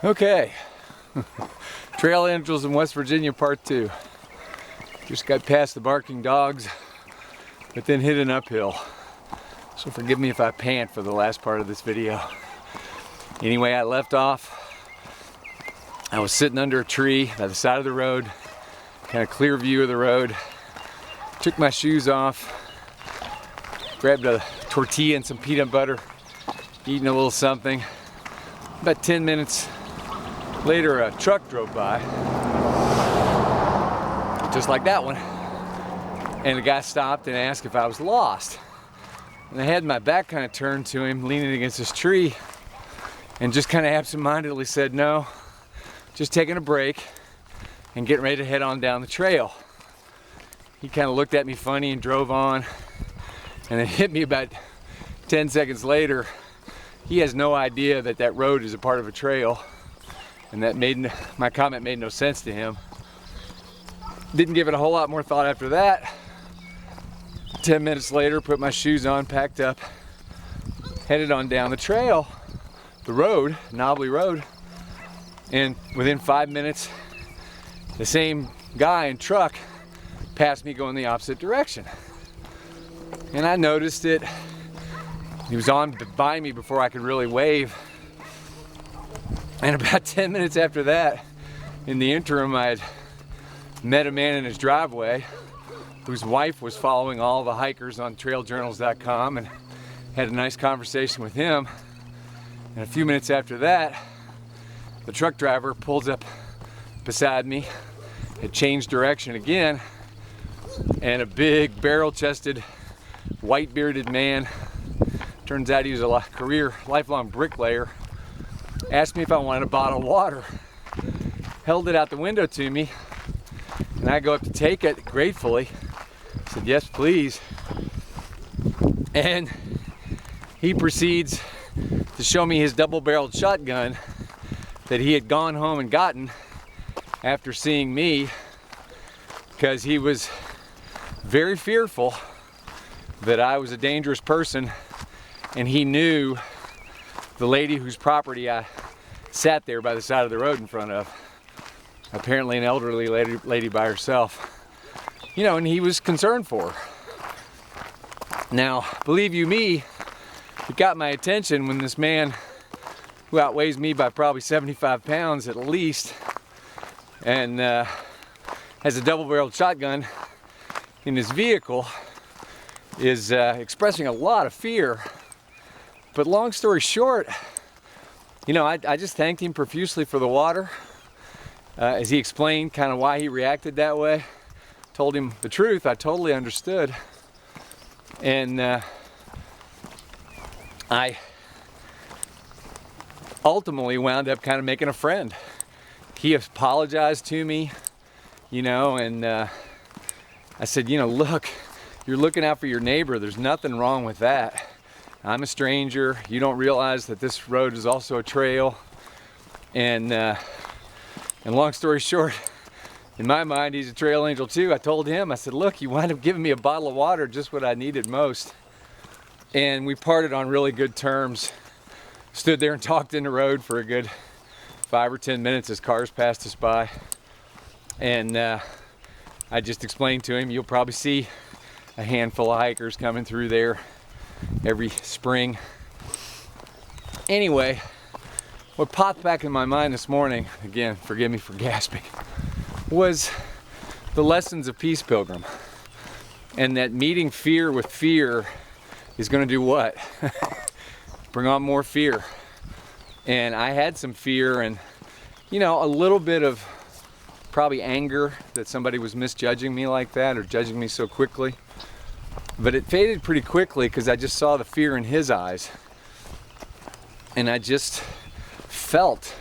Okay, Trail Angels in West Virginia Part 2. Just got past the barking dogs, but then hit an uphill. So forgive me if I pant for the last part of this video. Anyway, I left off. I was sitting under a tree by the side of the road, kind of clear view of the road. Took my shoes off, grabbed a tortilla and some peanut butter, eating a little something. About 10 minutes later, a truck drove by, just like that one, and the guy stopped and asked if I was lost. And I had my back kind of turned to him, leaning against this tree, and just kind of absentmindedly said, no, just taking a break and getting ready to head on down the trail. He kind of looked at me funny and drove on, and then hit me about 10 seconds later. He has no idea that that road is a part of a trail, and that my comment made no sense to him. Didn't give it a whole lot more thought after that. 10 minutes later, put my shoes on, packed up, headed on down the trail, the road, knobbly road, and within 5 minutes, the same guy in truck passed me going the opposite direction. And I noticed it. He was on by me before I could really wave. And about 10 minutes after that, in the interim, I had met a man in his driveway whose wife was following all the hikers on trailjournals.com, and had a nice conversation with him. And a few minutes after that, the truck driver pulls up beside me, had changed direction again, and a big barrel-chested, white-bearded man, turns out he was a lifelong bricklayer, asked me if I wanted a bottle of water, held it out the window to me, and I go up to take it gratefully, said yes please, and he proceeds to show me his double-barreled shotgun that he had gone home and gotten after seeing me, because he was very fearful that I was a dangerous person, and he knew the lady whose property I sat there by the side of the road in front of. Apparently an elderly lady by herself. You know, and he was concerned for her. Now, believe you me, it got my attention when this man, who outweighs me by probably 75 pounds at least, and has a double-barreled shotgun in his vehicle, is expressing a lot of fear. But long story short, you know, I just thanked him profusely for the water as he explained kind of why he reacted that way. Told him the truth. I totally understood. And I ultimately wound up kind of making a friend. He apologized to me, you know, and I said, you know, look, you're looking out for your neighbor. There's nothing wrong with that. I'm a stranger. You don't realize that this road is also a trail. And long story short, in my mind, he's a trail angel too. I told him, I said, look, you wind up giving me a bottle of water, just what I needed most. And we parted on really good terms. Stood there and talked in the road for a good 5 or 10 minutes as cars passed us by. And I just explained to him, you'll probably see a handful of hikers coming through there every spring. Anyway, what popped back in my mind this morning, again, forgive me for gasping, was the lessons of Peace Pilgrim. And that meeting fear with fear is going to do what? Bring on more fear. And I had some fear and, you know, a little bit of probably anger that somebody was misjudging me like that or judging me so quickly. But it faded pretty quickly because I just saw the fear in his eyes. And I just felt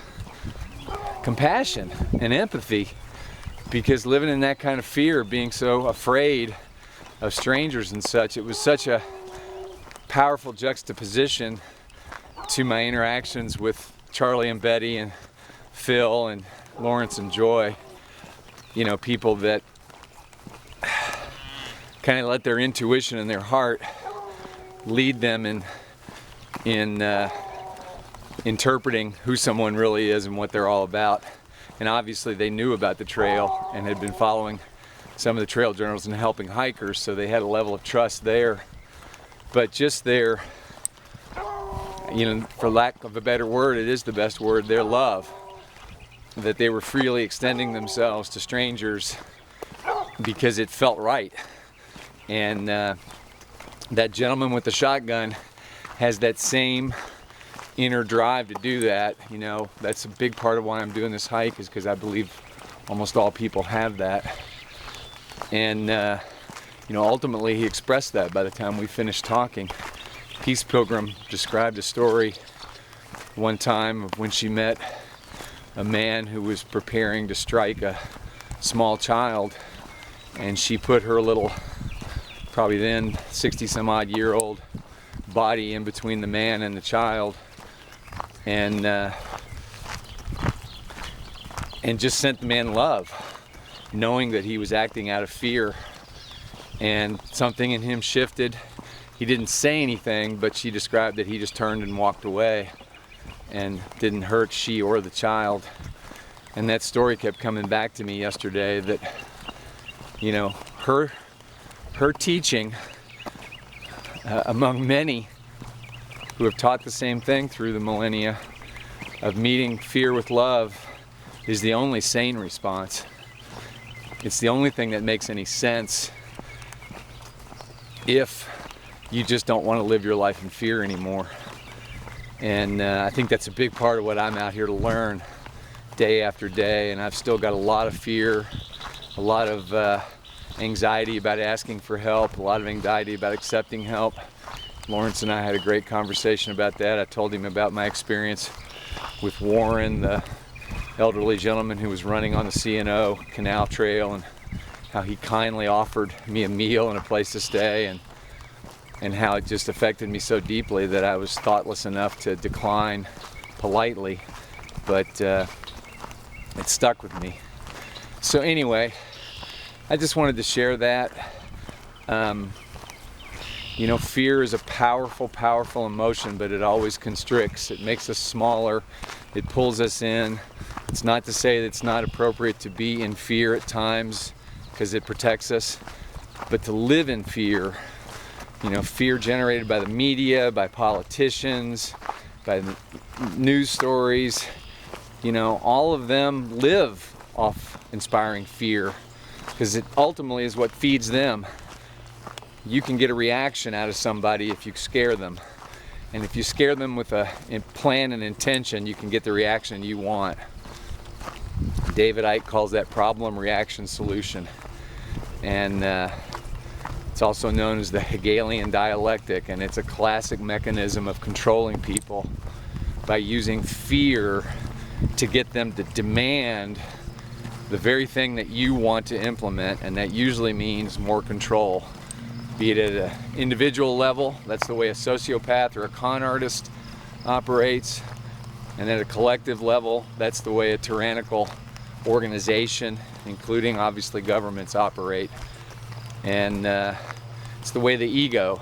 compassion and empathy, because living in that kind of fear, being so afraid of strangers and such, it was such a powerful juxtaposition to my interactions with Charlie and Betty and Phil and Lawrence and Joy. You know, people that kind of let their intuition and their heart lead them in interpreting who someone really is and what they're all about. And obviously they knew about the trail and had been following some of the trail journals and helping hikers, so they had a level of trust there. But just their, for lack of a better word, it is the best word, their love, that they were freely extending themselves to strangers because it felt right. And that gentleman with the shotgun has that same inner drive to do that. That's a big part of why I'm doing this hike, is because I believe almost all people have that. And ultimately he expressed that by the time we finished talking. Peace Pilgrim described a story one time of when she met a man who was preparing to strike a small child, and she put her little, probably then 60 some odd year old body in between the man and the child, and just sent the man love, knowing that he was acting out of fear. And something in him shifted. He didn't say anything, but she described that he just turned and walked away and didn't hurt she or the child. And that story kept coming back to me yesterday, that her teaching, among many who have taught the same thing through the millennia, of meeting fear with love, is the only sane response. It's the only thing that makes any sense if you just don't want to live your life in fear anymore. And I think that's a big part of what I'm out here to learn day after day. And I've still got a lot of fear, a lot of anxiety about asking for help, a lot of anxiety about accepting help. Lawrence and I had a great conversation about that. I told him about my experience with Warren, the elderly gentleman who was running on the C&O Canal Trail, and how he kindly offered me a meal and a place to stay, and how it just affected me so deeply that I was thoughtless enough to decline politely, but it stuck with me. So anyway, I just wanted to share that. Fear is a powerful, powerful emotion, but it always constricts. It makes us smaller. It pulls us in. It's not to say that it's not appropriate to be in fear at times, because it protects us, but to live in fear, fear generated by the media, by politicians, by the news stories, all of them live off inspiring fear, because it ultimately is what feeds them. You can get a reaction out of somebody if you scare them, and if you scare them with a plan and intention, you can get the reaction you want. David Icke calls that problem, reaction, solution. And it's also known as the Hegelian dialectic, and it's a classic mechanism of controlling people by using fear to get them to demand the very thing that you want to implement, and that usually means more control. Be it at an individual level, that's the way a sociopath or a con artist operates, and at a collective level, that's the way a tyrannical organization, including obviously governments, operate. And it's the way the ego